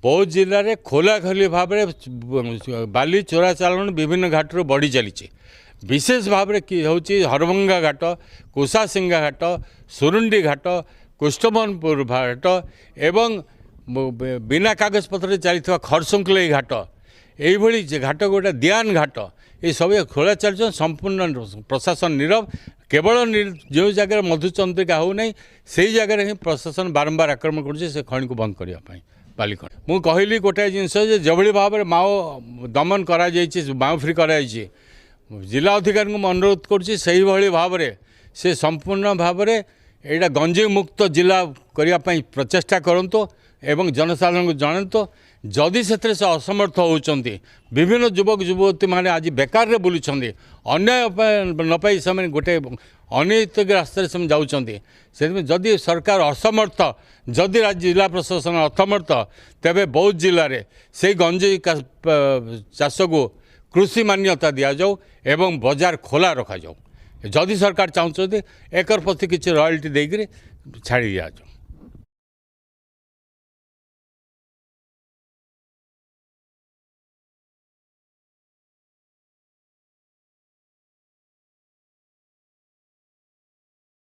बौद्ध जिले में खोलाखोली भाव में बाली चोरा चालाण विभिन्न घाटर बढ़ी चली विशेष भाव में हूँ हरभंगा घाट कुशासिंगा घाट सुरुंडी घाट कुष्ठमोहनपुर घाट एवं बिना कागज पत्र चली खरसुंकलई घाट यही घाट गोटे दियान घाट ये सब खोला चल संपूर्ण प्रशासन नीरव केवल जो जगह मधुचंद्रिका होना से जगह ही प्रशासन बारंबार आक्रमण कर खनि को बंद करने बाली खनि मुझे कहली गोटे जिनस जो भाव में माओ दमन कर माओ फ्री कर जिला अधिकारी को अनुरोध कर भाव में से संपूर्ण भाव में यहाँ गंजेई मुक्त जिला करने प्रचेषा करूँ एवं जनसाधारण को जनातु जदि से असमर्थ होती विभिन्न युवक युवती मैंने आज बेकार बुलूँ अन्याय न पाई से गोटे अनैतिक रास्ता से जाऊँगी जदि सरकार असमर्थ जदि जिला प्रशासन असमर्थ तेबे बौद्ध जिले में से गंजेई चाष को कृषि मान्यता दि जाऊ एवं बाजार खोला रखा जाऊ जदि सरकार चाहते एकर प्रति किसी रॉयल्टी देकर छाड़ी दिया जाऊ।